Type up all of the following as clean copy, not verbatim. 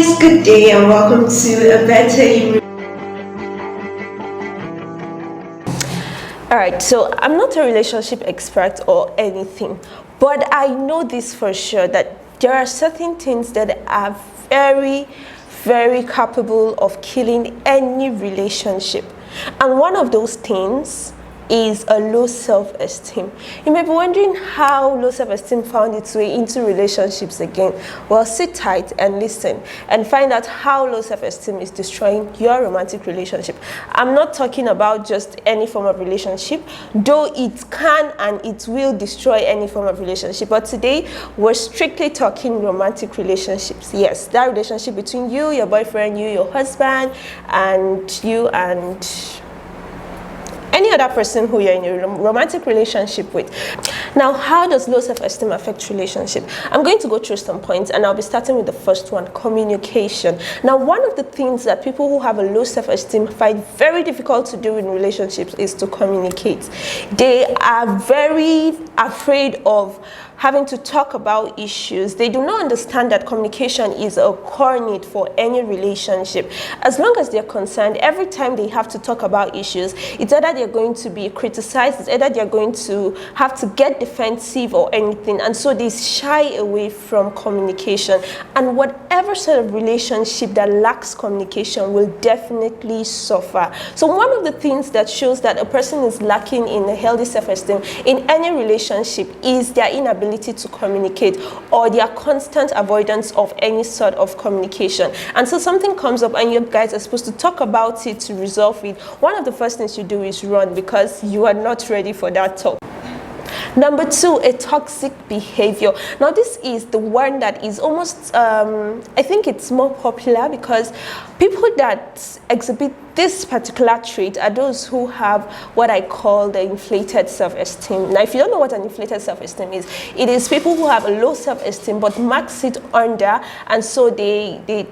guys, good day and welcome to a better you. Alright, so I'm not a relationship expert or anything, but I know this for sure that there are certain things that are very capable of killing any relationship. And one of those things is a low self-esteem. You may be wondering how low self-esteem found its way into relationships again. Well, sit tight and listen and find out how low self-esteem is destroying your romantic relationship. I'm not talking about just any form of relationship, though it can and it will destroy any form of relationship. But today, we're strictly talking romantic relationships. Yes, that relationship between you, your boyfriend, you, your husband, and you and any other person who you're in a romantic relationship with. Now, how does low self-esteem affect relationship? I'm going to go through some points and I'll be starting with the first one, communication. Now, one of the things that people who have a low self-esteem find very difficult to do in relationships is to communicate. They are very afraid of having to talk about issues. They do not understand that communication is a core need for any relationship. As long as they're concerned, every time they have to talk about issues, it's either they're going to be criticized, it's either they're going to have to get defensive or anything, and so they shy away from communication. And whatever sort of relationship that lacks communication will definitely suffer. So one of the things that shows that a person is lacking in a healthy self-esteem in any relationship is their inability to communicate or their constant avoidance of any sort of communication. And so something comes up and you guys are supposed to talk about it to resolve it. One of the first things you do is run because you are not ready for that talk. Number two, a toxic behavior. Now, this is the one that is almost, I think it's more popular because people that exhibit this particular trait are those who have what I call the inflated self-esteem. Now, if you don't know what an inflated self-esteem is, it is people who have a low self-esteem but max it under, and so they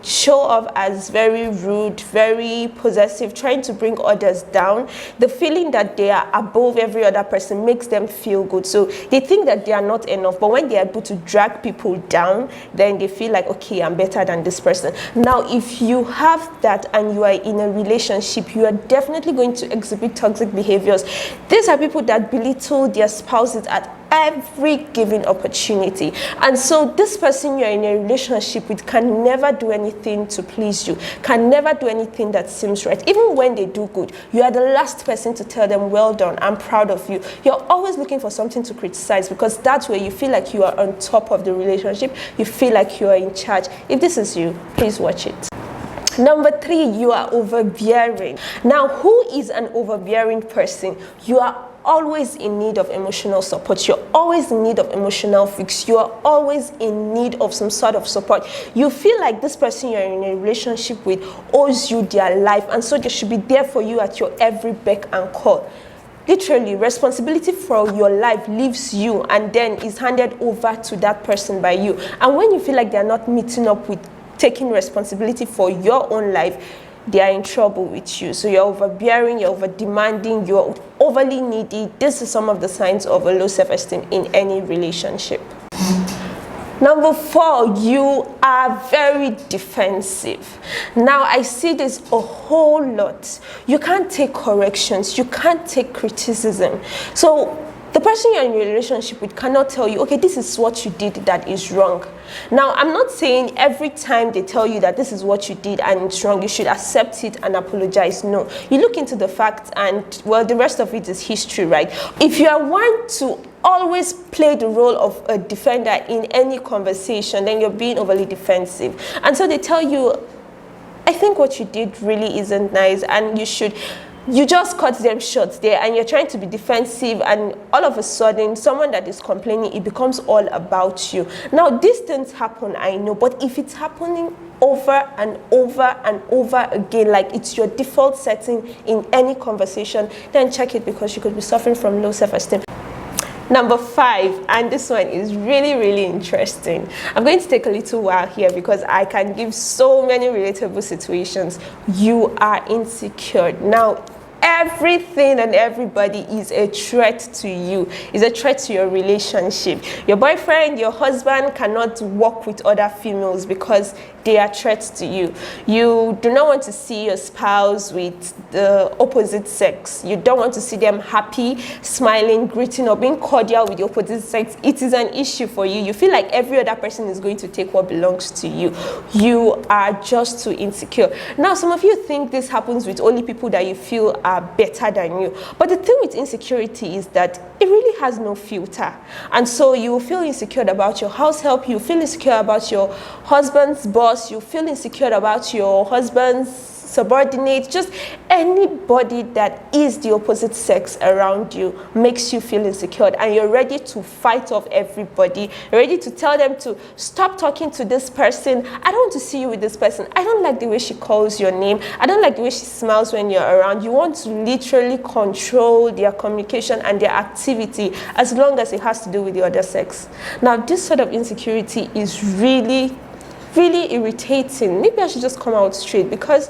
show off as very rude, very possessive, trying to bring others down. The feeling that they are above every other person makes them feel good. So they think that they are not enough, but when they are able to drag people down, then they feel like, okay, I'm better than this person. Now, if you have that and you are in a relationship, you are definitely going to exhibit toxic behaviors. These are people that belittle their spouses at every given opportunity, and so this person you're in a relationship with can never do anything to please you, can never do anything that seems right. Even when they do good, you are the last person to tell them, well done, I'm proud of you. You're always looking for something to criticize because that's where you feel like you are on top of the relationship, you feel like you are in charge. If this is you, please watch it. Number three, you are overbearing. Now, who is an overbearing person? You are always in need of emotional support. You're always in need of emotional fix. You are always in need of some sort of support. You feel like this person you're in a relationship with owes you their life, and so they should be there for you at your every beck and call. Literally, responsibility for your life leaves you and then is handed over to that person by you. And when you feel like they're not meeting up with taking responsibility for your own life, they are in trouble with you. So you're overbearing, you're over demanding, you're overly needy. This is some of the signs of a low self-esteem in any relationship. Number four, you are very defensive. Now, I see this a whole lot. You can't take corrections, you can't take criticism. So the person you're in a relationship with cannot tell you, okay, this is what you did that is wrong. Now, I'm not saying every time they tell you that this is what you did and it's wrong, you should accept it and apologize. No, you look into the facts and, well, the rest of it is history, right? If you are one to always play the role of a defender in any conversation, then you're being overly defensive. And so they tell you, I think what you did really isn't nice and you just cut them short there and you're trying to be defensive, and all of a sudden someone that is complaining, it becomes all about you. Now, these things happen, I know, but if it's happening over and over and over again, like it's your default setting in any conversation, then check it because you could be suffering from low self-esteem. Number five, and this one is really interesting. I'm going to take a little while here because I can give so many relatable situations. You are insecure. Now, everything and everybody is a threat to you, is a threat to your relationship. Your boyfriend, your husband cannot work with other females because they are threats to you. You do not want to see your spouse with the opposite sex. You don't want to see them happy, smiling, greeting, or being cordial with the opposite sex. It is an issue for you. You feel like every other person is going to take what belongs to you. You are just too insecure. Now, some of you think this happens with only people that you feel are better than you. But the thing with insecurity is that it really has no filter. And so you will feel insecure about your house help, you feel insecure about your husband's boss, you feel insecure about your husband's subordinate, just anybody that is the opposite sex around you makes you feel insecure, and you're ready to fight off everybody. You're ready to tell them to stop talking to this person. I don't want to see you with this person. I don't like the way she calls your name. I don't like the way she smiles when you're around. You want to literally control their communication and their activity as long as it has to do with the other sex. Now, this sort of insecurity is really irritating. Maybe I should just come out straight, because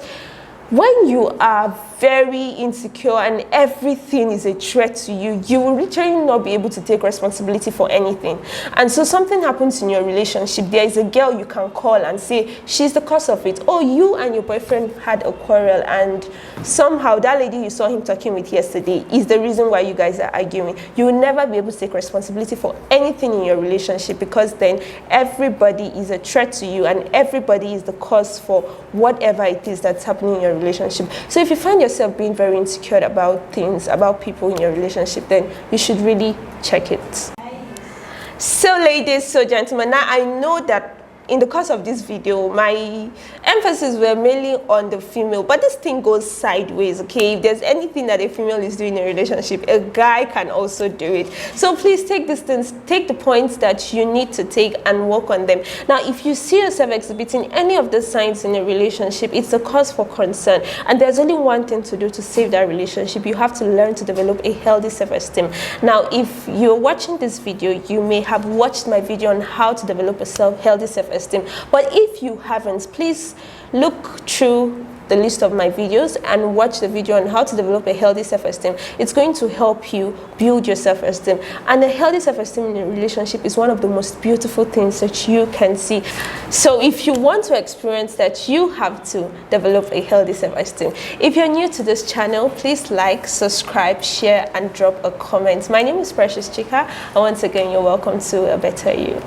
when you are very insecure and everything is a threat to you, you will literally not be able to take responsibility for anything. And so something happens in your relationship, there is a girl you can call and say, she's the cause of it. Oh, you and your boyfriend had a quarrel, and somehow that lady you saw him talking with yesterday is the reason why you guys are arguing. You will never be able to take responsibility for anything in your relationship, because then everybody is a threat to you and everybody is the cause for whatever it is that's happening in your relationship. So if you find yourself being very insecure about things, about people in your relationship, then you should really check it. So ladies, so gentlemen, now I know that in the course of this video, my emphasis were mainly on the female, but this thing goes sideways, okay? If there's anything that a female is doing in a relationship, a guy can also do it. So please take this things, take the points that you need to take and work on them. Now, if you see yourself exhibiting any of the signs in a relationship, it's a cause for concern, and there's only one thing to do to save that relationship. You have to learn to develop a healthy self-esteem. Now, if you're watching this video, you may have watched my video on how to develop a healthy self-esteem. But if you haven't, please look through the list of my videos and watch the video on how to develop a healthy self-esteem. It's going to help you build your self-esteem. And a healthy self-esteem in a relationship is one of the most beautiful things that you can see. So if you want to experience that, you have to develop a healthy self-esteem. If you're new to this channel, please like, subscribe, share, and drop a comment. My name is Precious Chika, and once again, you're welcome to A Better You.